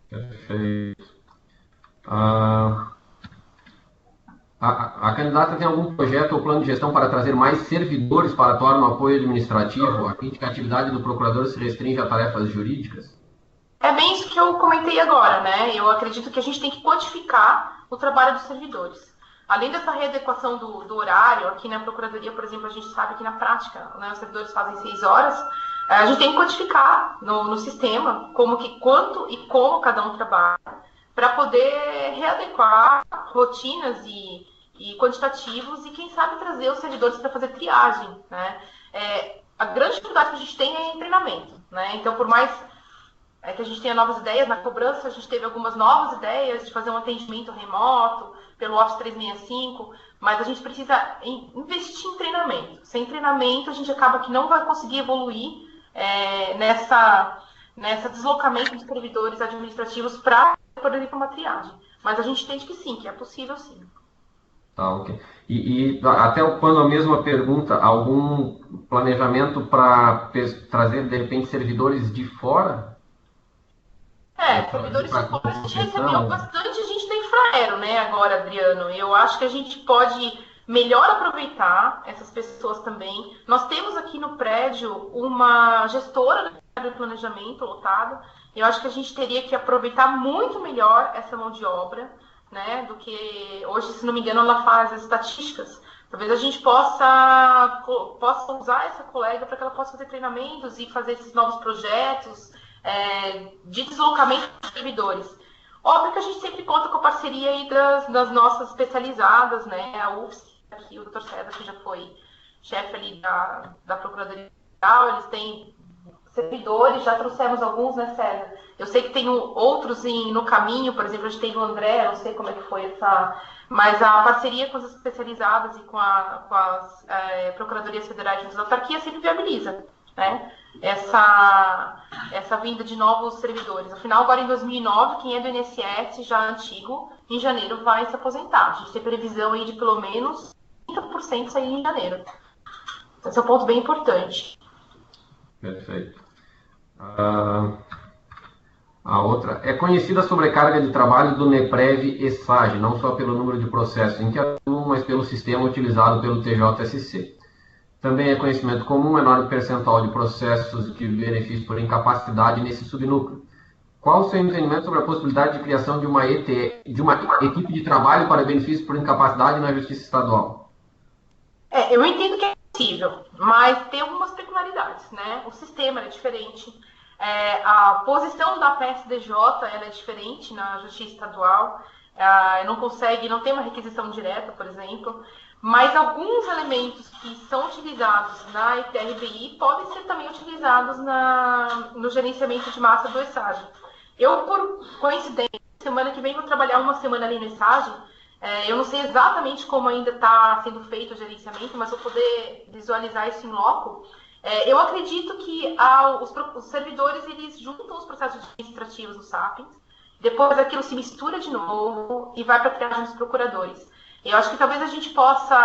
Speaker 1: Perfeito. A candidata tem algum projeto ou plano de gestão para trazer mais servidores para atuar no apoio administrativo, a fim de que a atividade do procurador se restringe a tarefas jurídicas?
Speaker 2: É bem isso que eu comentei agora, né? Eu acredito que a gente tem que quantificar o trabalho dos servidores. Além dessa readequação do horário, aqui na Procuradoria, por exemplo, a gente sabe que na prática, né, os servidores fazem 6 horas, a gente tem que quantificar no sistema quanto e como cada um trabalha, para poder readequar rotinas e quantitativos e, quem sabe, trazer os servidores para fazer triagem. Né? A grande dificuldade que a gente tem é em treinamento. Né? Então, por mais que a gente tenha novas ideias, na cobrança a gente teve algumas novas ideias de fazer um atendimento remoto pelo Office 365, mas a gente precisa investir em treinamento. Sem treinamento, a gente acaba que não vai conseguir evoluir nessa deslocamento de servidores administrativos para poder ir para uma triagem. Mas a gente entende que sim, que é possível sim.
Speaker 1: Tá, ok. E até quando a mesma pergunta, algum planejamento para trazer, de repente, servidores de fora?
Speaker 2: Servidores de fora a gente recebeu bastante gente da Infraero, né, agora, Adriano. Eu acho que a gente pode melhor aproveitar essas pessoas também. Nós temos aqui no prédio uma gestora do planejamento lotada. Eu acho que a gente teria que aproveitar muito melhor essa mão de obra, né, do que hoje, se não me engano, ela faz as estatísticas. Talvez a gente possa usar essa colega para que ela possa fazer treinamentos e fazer esses novos projetos de deslocamento dos servidores. Óbvio que a gente sempre conta com a parceria aí das nossas especializadas, né? A UFSC, aqui, o Dr. César, que já foi chefe ali da Procuradoria Geral, eles têm servidores, já trouxemos alguns, né, César? Eu sei que tem outros no caminho, por exemplo, a gente tem o André, não sei como é que foi essa... Mas a parceria com as especializadas e com as Procuradorias Federais de Autarquia sempre viabiliza, né, essa vinda de novos servidores. Afinal, agora em 2009, quem é do INSS já antigo, em janeiro vai se aposentar. A gente tem previsão aí de pelo menos 30% sair em janeiro. Esse é um ponto bem importante.
Speaker 1: Perfeito. A outra é conhecida a sobrecarga de trabalho do NEPREV e SAGE, não só pelo número de processos em que atuam, mas pelo sistema utilizado pelo TJSC. Também é conhecimento comum um enorme percentual de processos de benefício por incapacidade nesse subnúcleo. Qual o seu entendimento sobre a possibilidade de criação de uma equipe de trabalho para benefício por incapacidade na Justiça Estadual?
Speaker 2: Eu entendo que é possível, mas tem algumas peculiaridades, né? O sistema é diferente. A posição da PSDJ ela é diferente na Justiça Estadual, não tem uma requisição direta, por exemplo, mas alguns elementos que são utilizados na ITRBI podem ser também utilizados no gerenciamento de massa do ESAGE. Eu, por coincidência, semana que vem vou trabalhar uma semana ali no ESAGE. Eu não sei exatamente como ainda está sendo feito o gerenciamento, mas vou poder visualizar isso em loco. Eu acredito que os servidores eles juntam os processos administrativos do Sapiens, depois aquilo se mistura de novo e vai para a triagem dos procuradores. Eu acho que talvez a gente possa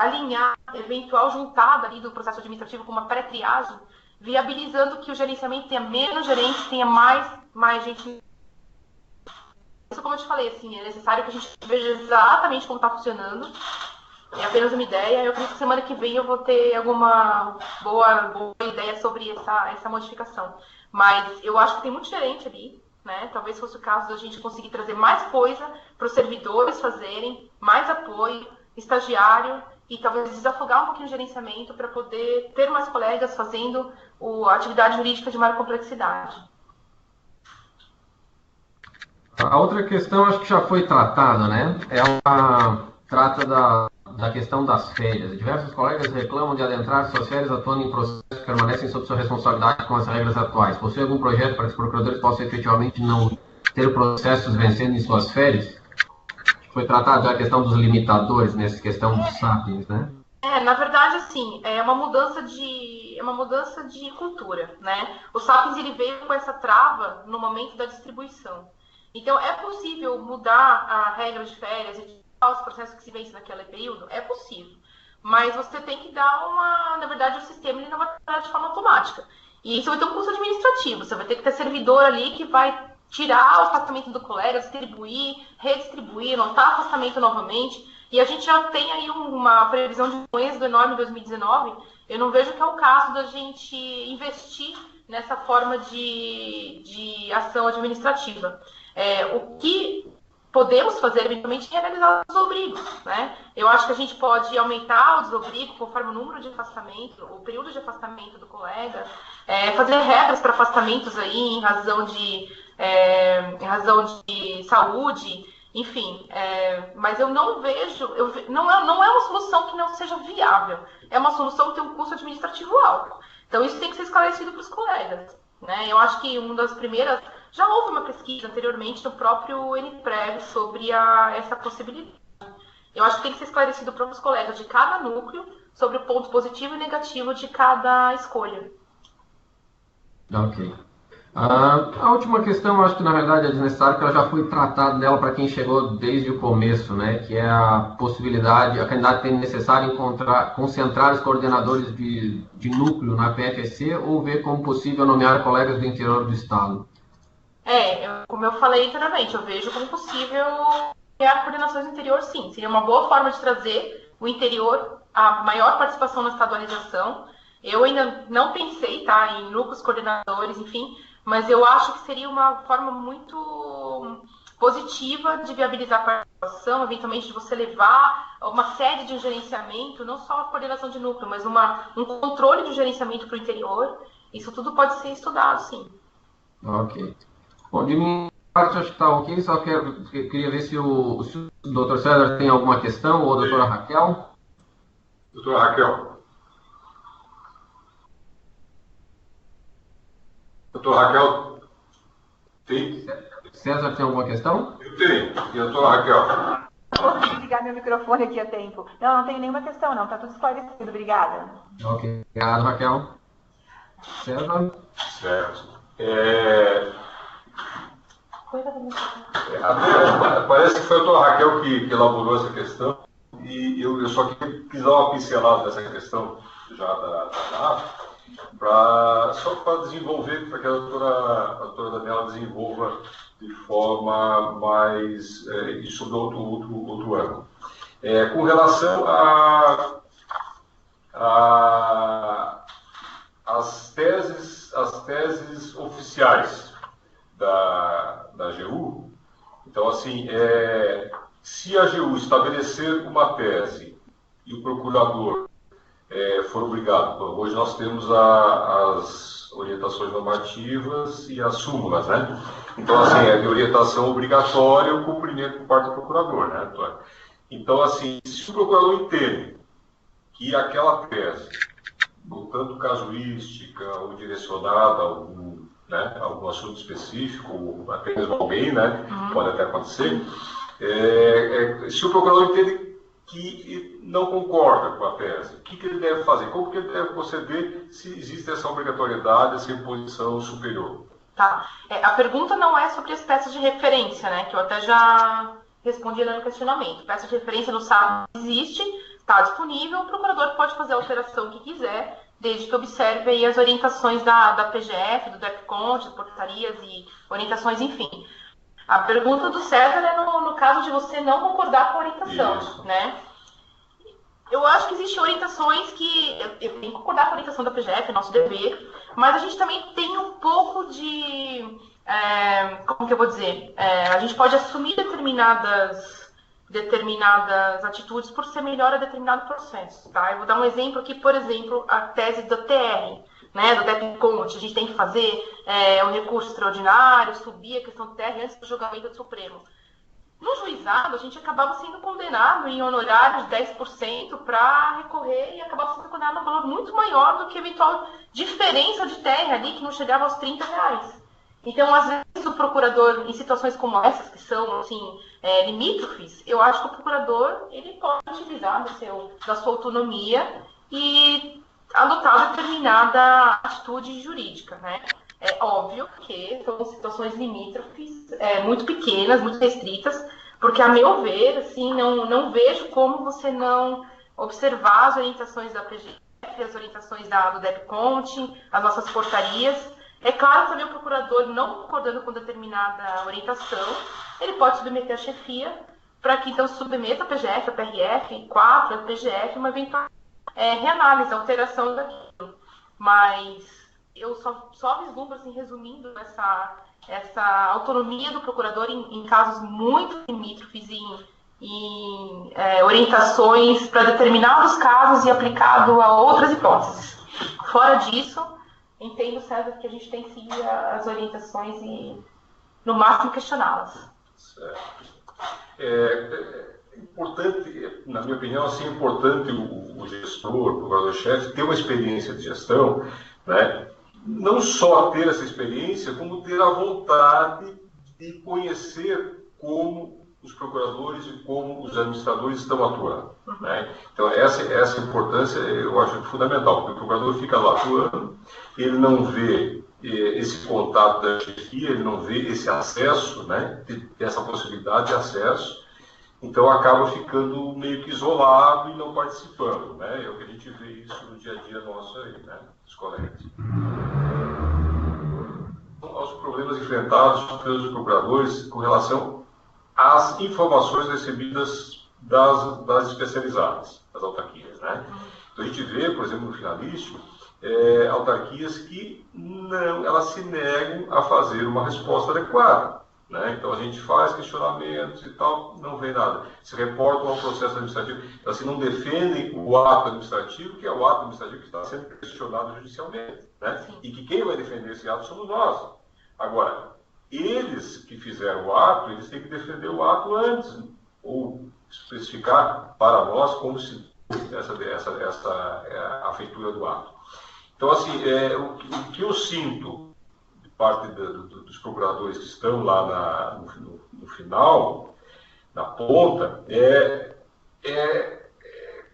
Speaker 2: alinhar eventual juntada ali do processo administrativo com uma pré-triagem, viabilizando que o gerenciamento tenha menos gerentes, tenha mais gente. Isso, como eu te falei, assim, é necessário que a gente veja exatamente como está funcionando. É apenas uma ideia. Eu acredito que semana que vem eu vou ter alguma boa ideia sobre essa modificação. Mas eu acho que tem muito gerente ali, né? Talvez fosse o caso da gente conseguir trazer mais coisa para os servidores fazerem, mais apoio, estagiário, e talvez desafogar um pouquinho o gerenciamento para poder ter mais colegas fazendo a atividade jurídica de maior complexidade.
Speaker 1: A outra questão acho que já foi tratada, né? Ela trata da questão das férias. Diversos colegas reclamam de adentrar suas férias atuando em processos que permanecem sob sua responsabilidade com as regras atuais. Possui algum projeto para que os procuradores possam efetivamente não ter processos vencendo em suas férias? Foi tratada já a questão dos limitadores, nessa questão dos Sapiens, né?
Speaker 2: Na verdade, assim, é uma mudança de cultura, né? O Sapiens ele veio com essa trava no momento da distribuição. Então, é possível mudar a regra de férias e os processos que se vencem naquele período? É possível. Mas você tem que dar na verdade, o sistema ele não vai trabalhar de forma automática. E isso vai ter um custo administrativo. Você vai ter que ter servidor ali que vai tirar o afastamento do colega, distribuir, redistribuir, anotar afastamento novamente. E a gente já tem aí uma previsão de um êxodo enorme em 2019. Eu não vejo que é o caso da gente investir nessa forma de ação administrativa. O que podemos fazer, eventualmente, é realizar os desobrigos, né? Eu acho que a gente pode aumentar o desobrigo conforme o número de afastamento, o período de afastamento do colega, fazer regras para afastamentos aí em razão de saúde, enfim. Mas eu não vejo, não é uma solução que não seja viável, é uma solução que tem um custo administrativo alto. Então, isso tem que ser esclarecido para os colegas, né? Eu acho que uma das primeiras... Já houve uma pesquisa anteriormente no próprio NPREV sobre essa possibilidade. Eu acho que tem que ser esclarecido para os colegas de cada núcleo sobre o ponto positivo e negativo de cada escolha.
Speaker 1: Ok. A última questão, acho que na verdade é desnecessária, porque ela já foi tratada dela para quem chegou desde o começo, né? Que é a possibilidade, a candidata tem necessário concentrar os coordenadores de núcleo na PFSC ou ver como possível nomear colegas do interior do Estado.
Speaker 2: Como eu falei anteriormente, eu vejo como possível criar coordenações no interior, sim. Seria uma boa forma de trazer o interior a maior participação na estadualização. Eu ainda não pensei, tá, em núcleos coordenadores, enfim, mas eu acho que seria uma forma muito positiva de viabilizar a participação, eventualmente de você levar uma sede de gerenciamento, não só a coordenação de núcleo, mas um controle de gerenciamento para o interior. Isso tudo pode ser estudado, sim.
Speaker 1: Ok. Bom, de minha parte, acho que está ok. Só queria ver se o Dr. César tem alguma questão, ou a doutora Raquel.
Speaker 3: Doutora Raquel. Doutora Raquel, tem?
Speaker 1: César tem alguma questão?
Speaker 3: Eu tenho. E a doutora Raquel?
Speaker 4: Não consegui ligar meu microfone aqui a tempo. Não tenho nenhuma questão, não. Está tudo esclarecido. Obrigada.
Speaker 1: Ok. Obrigado, Raquel. César?
Speaker 3: Certo. Parece que foi a doutora Raquel que elaborou essa questão, e eu só quis dar uma pincelada dessa questão já só para desenvolver, para que a doutora Daniela desenvolva de forma mais sobre outro ângulo. Com relação às teses oficiais da AGU, então, assim, se a AGU estabelecer uma tese e o procurador for obrigado, hoje nós temos as orientações normativas e as súmulas, né? Então, assim, é de orientação obrigatória o cumprimento por parte do procurador, né, Antônio? Então, assim, se o procurador entende que aquela tese, tanto casuística ou direcionada a algum assunto específico, ou até mesmo alguém, né, pode até acontecer, se o procurador entende que não concorda com a tese, o que ele deve fazer? Como que ele deve proceder se existe essa obrigatoriedade, essa imposição superior?
Speaker 2: Tá. A pergunta não é sobre as peças de referência, né, que eu até já respondi lá no questionamento. Peça de referência no site existe, está disponível, o procurador pode fazer a alteração que quiser, desde que observe aí as orientações da PGF, do DEPCONT, de portarias e orientações, enfim. A pergunta do César é no caso de você não concordar com a orientação, isso, né? Eu acho que existem orientações que... Eu tenho que concordar com a orientação da PGF, é nosso dever, mas a gente também tem um pouco de... como que eu vou dizer? A gente pode assumir determinadas atitudes por ser melhor a determinado processo, tá? Eu vou dar um exemplo aqui, por exemplo, a tese do TR, né, do DEPCONT. A gente tem que fazer um recurso extraordinário, subir a questão do TR antes do julgamento do Supremo. No juizado, a gente acabava sendo condenado em honorários de 10% para recorrer e acabava sendo condenado a um valor muito maior do que a eventual diferença de TR ali, que não chegava aos R$30. Então, às vezes, o procurador, em situações como essas, que são, assim, limítrofes, eu acho que o procurador, ele pode utilizar da sua autonomia e adotar determinada atitude jurídica, né? É óbvio que são situações limítrofes, muito pequenas, muito restritas, porque, a meu ver, assim, não vejo como você não observar as orientações da PGF, as orientações do DEPCONT, as nossas portarias. É claro também o procurador, não concordando com determinada orientação, ele pode submeter a chefia para que então submeta a PGF, a PRF, 4, a PGF, uma eventual reanálise, alteração daquilo. Mas eu só vislumbro, assim, resumindo, essa autonomia do procurador em casos muito limítrofes em orientações para determinados casos e aplicado a outras hipóteses. Fora disso, entendo, César, que a gente tem que seguir as orientações e, no máximo, questioná-las.
Speaker 3: Certo. É importante, na minha opinião, assim, é importante o gestor, o procurador-chefe, ter uma experiência de gestão, né? Não só ter essa experiência, como ter a vontade de conhecer como os procuradores e como os administradores estão atuando, né? Então, essa importância eu acho fundamental, porque o procurador fica lá atuando, ele não vê esse contato da chefia, ele não vê esse acesso, né? Essa possibilidade de acesso, então acaba ficando meio que isolado e não participando, né? É o que a gente vê isso no dia a dia nosso aí, né? Dos colegas. Aos problemas enfrentados pelos procuradores com relação às informações recebidas das especializadas, das autarquias, né? Então a gente vê, por exemplo, no finalístico, autarquias que não, elas se negam a fazer uma resposta adequada, né? Então a gente faz questionamentos e tal, não vem nada. Se reportam ao processo administrativo, então, assim, não defendem o ato administrativo, que é o ato administrativo que está sendo questionado judicialmente, né? E que quem vai defender esse ato somos nós. Agora, eles que fizeram o ato, eles têm que defender o ato antes, ou especificar para nós como se a feitura do ato. Então, assim, o que eu sinto de parte dos procuradores que estão lá no final, na ponta, é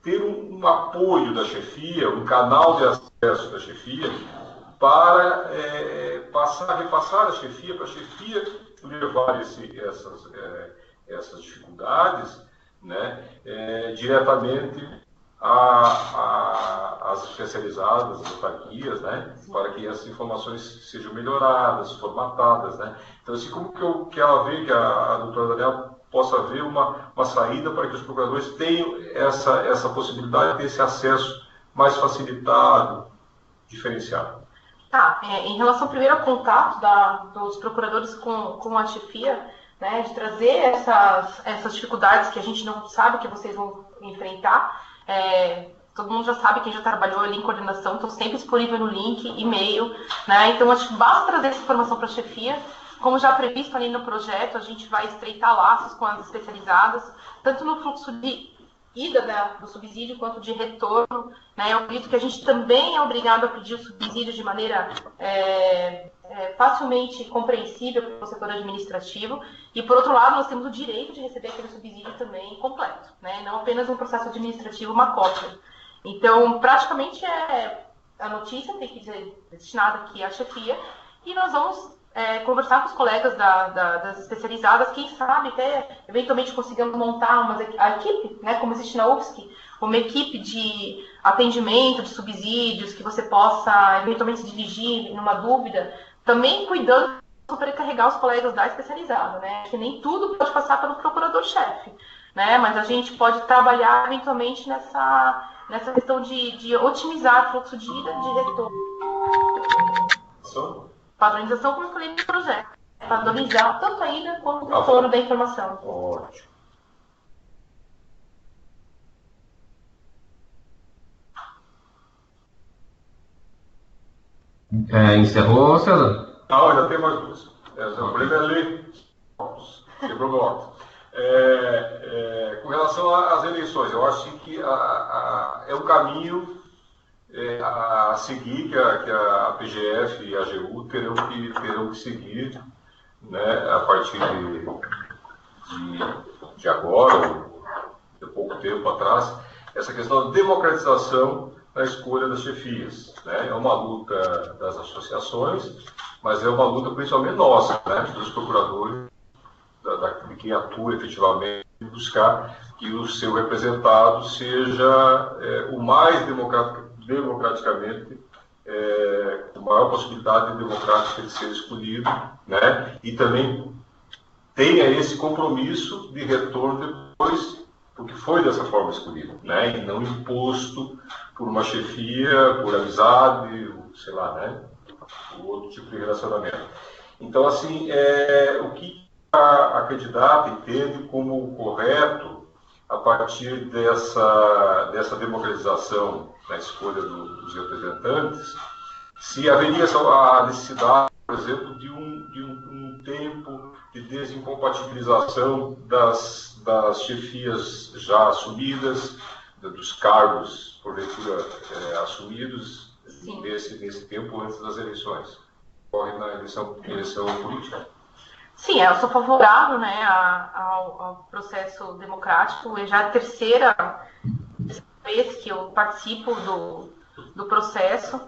Speaker 3: ter um apoio da chefia, um canal de acesso da chefia, para repassar a chefia, para a chefia levar essas dificuldades, né, diretamente às especializadas, às autarquias, né, para que essas informações sejam melhoradas, formatadas, né. Então, assim, como que ela vê, que a doutora Daniela possa ver uma saída para que os procuradores tenham essa possibilidade de ter esse acesso mais facilitado, diferenciado?
Speaker 2: Em relação primeiro ao contato dos procuradores com a chefia, né, de trazer essas dificuldades que a gente não sabe que vocês vão enfrentar, todo mundo já sabe, quem já trabalhou ali em coordenação, estou sempre disponível no link, e-mail, né, então acho que basta trazer essa informação para a chefia, como já previsto ali no projeto, a gente vai estreitar laços com as especializadas, tanto no fluxo de ida do subsídio quanto de retorno, né? Eu acredito que a gente também é obrigado a pedir o subsídio de maneira facilmente compreensível para o setor administrativo, e por outro lado nós temos o direito de receber aquele subsídio também completo, né? Não apenas um processo administrativo, uma cópia. Então, praticamente a notícia tem que ser destinada aqui à chefia, e nós vamos conversar com os colegas das especializadas, quem sabe até eventualmente consigamos montar a equipe, né, como existe na UFSC, uma equipe de atendimento, de subsídios, que você possa eventualmente se dirigir numa dúvida, também cuidando de sobrecarregar os colegas da especializada, né, que nem tudo pode passar pelo procurador-chefe, né, mas a gente pode trabalhar eventualmente nessa questão de otimizar o fluxo de ida e de retorno. Padronização, como eu falei no projeto. Padronizar tanto a ida quanto o retorno da informação.
Speaker 3: Ótimo.
Speaker 1: Encerrou, César?
Speaker 3: Não, ainda tem mais duas. O problema é ler. Quebrou meu óculos. Com relação às eleições, eu acho que é um caminho a seguir que a PGF e a AGU terão que seguir, né, a partir de agora, de pouco tempo atrás, essa questão da democratização na escolha das chefias, né? É uma luta das associações, mas é uma luta principalmente nossa, né, dos procuradores, de quem atua efetivamente, buscar que o seu representado seja o mais democraticamente, com maior possibilidade democrática de ser escolhido, né? E também tenha esse compromisso de retorno depois, porque foi dessa forma escolhido, né? E não imposto por uma chefia, por amizade, sei lá, né? Por outro tipo de relacionamento. Então, assim, o que a candidata entende como correto a partir dessa democratização na escolha dos representantes, se haveria a necessidade, por exemplo, de um tempo de desincompatibilização das chefias já assumidas, dos cargos, porventura, assumidos nesse tempo antes das eleições. Ocorre na eleição política.
Speaker 2: Sim, eu sou favorável, né, ao processo democrático. É já a terceira vez que eu participo do processo,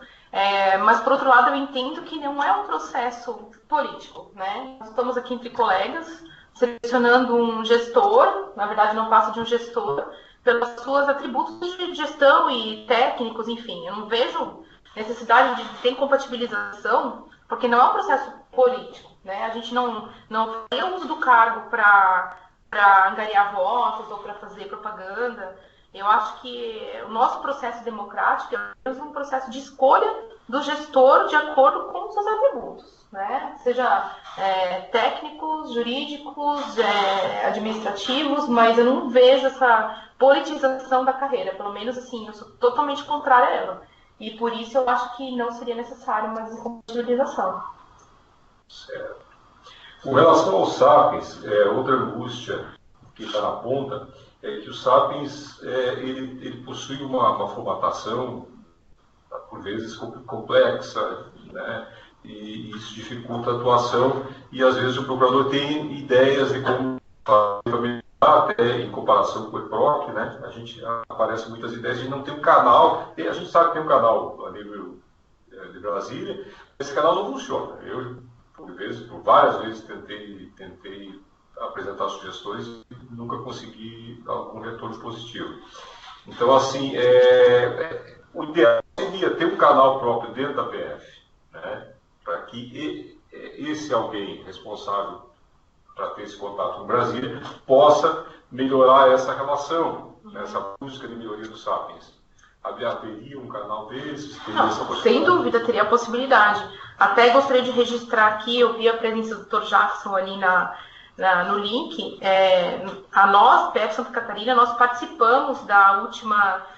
Speaker 2: mas, por outro lado, eu entendo que não é um processo político, né? Nós estamos aqui entre colegas, selecionando um gestor, na verdade não passa de um gestor, pelos seus atributos de gestão e técnicos, enfim. Eu não vejo necessidade de ter incompatibilização, porque não é um processo político, né? A gente não tem uso do cargo para angariar votos ou para fazer propaganda. Eu acho que o nosso processo democrático é um processo de escolha do gestor de acordo com os seus atributos, né? Seja técnicos, jurídicos, administrativos, mas eu não vejo essa politização da carreira, pelo menos assim, eu sou totalmente contrária a ela. E por isso eu acho que não seria necessário uma desincompatibilização.
Speaker 3: Certo. Com relação ao Sapiens, outra angústia que está na ponta é que o Sapiens ele possui uma formatação, por vezes, complexa, né? E isso dificulta a atuação, e às vezes o procurador tem ideias de como fazer, até em comparação com o EPROC, né? A gente aparece muitas ideias de não ter um canal, a gente sabe que tem um canal a nível de Brasília, esse canal não funciona. Eu, por várias vezes, tentei apresentar sugestões e nunca consegui algum retorno positivo. Então, assim, o ideal seria ter um canal próprio dentro da PF, né? Para que esse alguém responsável para ter esse contato com Brasília possa melhorar essa relação, essa busca de melhoria do Sapiens. Haveria um canal desses?
Speaker 2: Sem dúvida, teria a possibilidade. Até gostaria de registrar aqui, eu vi a presença do Dr. Jackson ali no link. Nós, PF Santa Catarina, nós participamos da última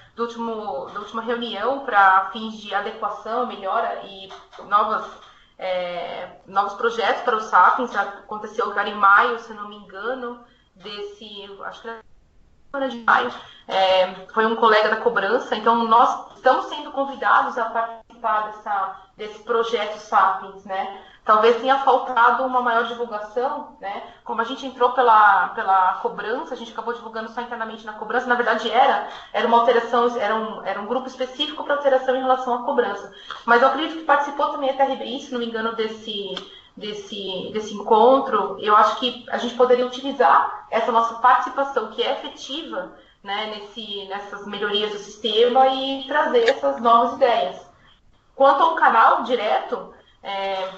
Speaker 2: reunião para fins de adequação, melhora e novos projetos para o Sapiens. Aconteceu agora em maio, se não me engano, acho que era de maio, foi um colega da cobrança. Então nós estamos sendo convidados a participar desse projeto Sapiens, né? Talvez tenha faltado uma maior divulgação, né? Como a gente entrou pela cobrança, a gente acabou divulgando só internamente na cobrança. Na verdade era uma alteração, era um grupo específico para alteração em relação à cobrança. Mas eu acredito que participou também a TRBI, se não me engano, desse encontro. Eu acho que a gente poderia utilizar essa nossa participação, que é efetiva, né, nessas melhorias do sistema, e trazer essas novas ideias. Quanto ao canal direto,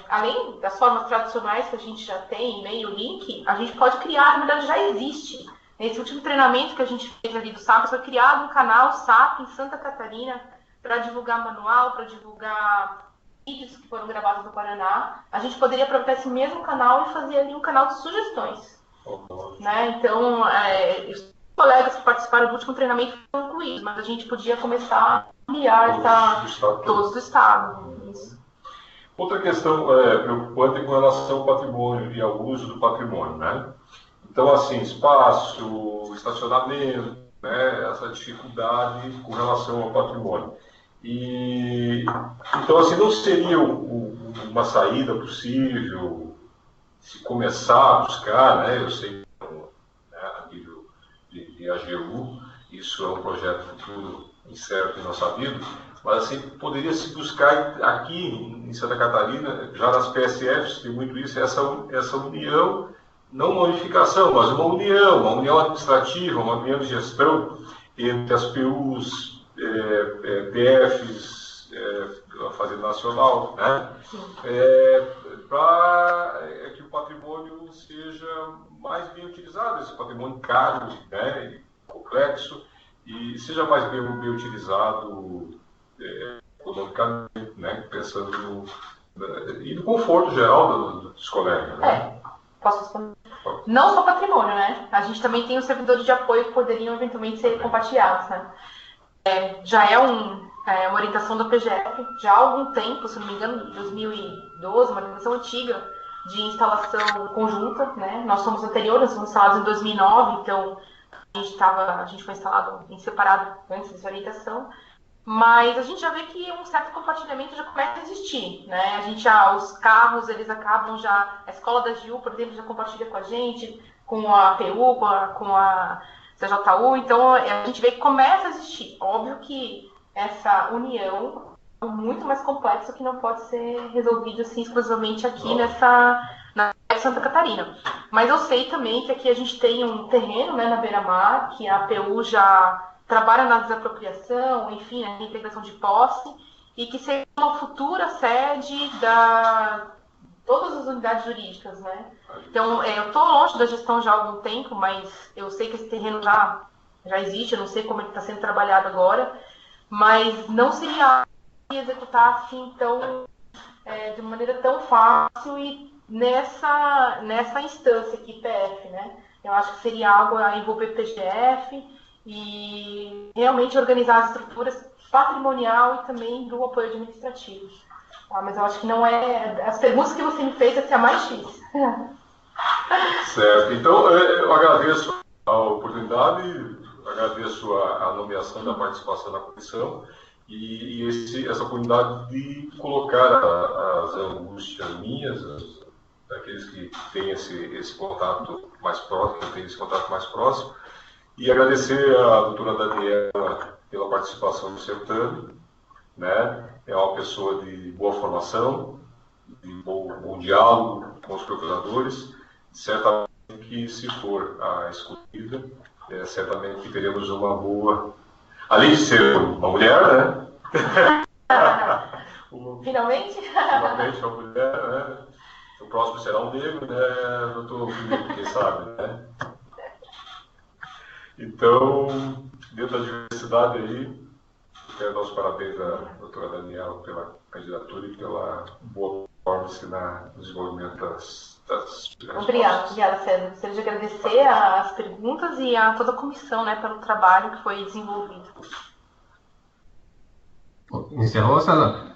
Speaker 2: além das formas tradicionais que a gente já tem, e-mail, link, a gente pode criar, na verdade já existe. Nesse último treinamento que a gente fez ali do Sapiens, foi criado um canal Sapiens Santa Catarina para divulgar manual, para divulgar vídeos que foram gravados no Paraná. A gente poderia aproveitar esse mesmo canal e fazer ali um canal de sugestões. Né? Então, os colegas que participaram do último treinamento foram incluídos, mas a gente podia começar a ampliar todos do Estado. Isso.
Speaker 3: Outra questão preocupante é com relação ao patrimônio e ao uso do patrimônio, né? Então, assim, espaço, estacionamento, né? Essa dificuldade com relação ao patrimônio. Então, assim, não seria uma saída possível se começar a buscar, né? Eu sei que, né, a nível de AGU, isso é um projeto futuro incerto em nossa vida, mas assim, poderia se buscar aqui em Santa Catarina, já nas PSFs, tem muito isso, essa união, não uma unificação, mas uma união administrativa, uma união de gestão entre as PUs, PFs, a Fazenda Nacional, né? Para que o patrimônio seja mais bem utilizado, esse patrimônio caro, né, complexo, e seja mais bem utilizado economicamente, né, pensando no conforto geral dos colegas. Né?
Speaker 2: Posso responder? Não só patrimônio, né? A gente também tem os servidores de apoio que poderiam eventualmente ser compartilhados, né? Já é uma orientação da PGF, já há algum tempo, se não me engano, 2012, uma orientação antiga de instalação conjunta, né? Nós somos anteriores, nós fomos instalados em 2009, então a gente foi instalado em separado antes dessa orientação, mas a gente já vê que um certo compartilhamento já começa a existir, né? Os carros, eles acabam a escola da GIU, por exemplo, já compartilha com a gente, com a PU, com a CJU, então a gente vê que começa a existir. Óbvio que essa união é muito mais complexa, que não pode ser resolvido assim exclusivamente aqui na Santa Catarina. Mas eu sei também que aqui a gente tem um terreno, né, na beira-mar, que a PU já trabalha na desapropriação, enfim, na integração de posse, e que seria uma futura sede da todas as unidades jurídicas, né? Então, eu estou longe da gestão já há algum tempo, mas eu sei que esse terreno já já existe, eu não sei como ele está sendo trabalhado agora, mas não seria executar assim de maneira tão fácil e nessa instância aqui, PF, né? Eu acho que seria algo a envolver PGF e realmente organizar as estruturas patrimonial e também do apoio administrativo. Tá? Mas eu acho que não é... As perguntas que você me fez é a mais difícil.
Speaker 3: Certo. Então, eu agradeço a oportunidade, agradeço a nomeação da participação na comissão e essa oportunidade de colocar as angústias minhas, daqueles que têm esse contato mais próximo, que têm esse contato mais próximo, e agradecer à doutora Daniela pela participação no certame, né? É uma pessoa de boa formação, de bom diálogo com os procuradores, certamente que se for a escolhida, certamente teremos uma boa, além de ser uma mulher, né?
Speaker 2: Finalmente?
Speaker 3: Finalmente uma mulher, né? O próximo será um negro, né, doutor Felipe, quem sabe, né? Então, dentro da diversidade aí, quero dar os parabéns à doutora Daniela pela candidatura e pela boa performance no desenvolvimento das
Speaker 2: Obrigada, César. Gostaria de agradecer as perguntas e a toda a comissão, né, pelo trabalho que foi desenvolvido.
Speaker 1: Encerrou, César?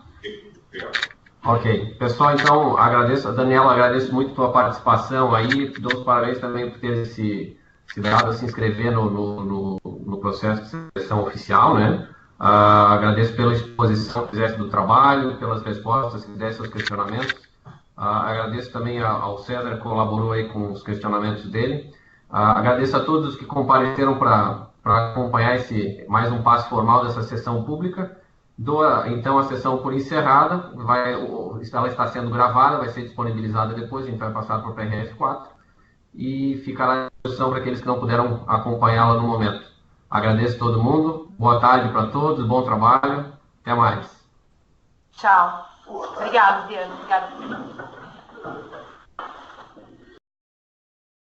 Speaker 3: Obrigado.
Speaker 1: Ok. Pessoal, então, agradeço, Daniela, agradeço muito a tua participação aí, dou os parabéns também por ter se dado a se inscrever no processo de seleção oficial, né? Agradeço pela exposição que fizesse do trabalho, pelas respostas que fizesse aos questionamentos. Agradeço também ao César, que colaborou aí com os questionamentos dele. Agradeço a todos que compareceram para acompanhar mais um passo formal dessa sessão pública. Dou, então, a sessão por encerrada. Ela está sendo gravada, vai ser disponibilizada depois, a gente vai passar para o PRF4 e ficará à disposição para aqueles que não puderam acompanhá-la no momento. Agradeço a todo mundo, boa tarde para todos, bom trabalho, até mais.
Speaker 2: Tchau. Obrigada, Diana. Obrigada.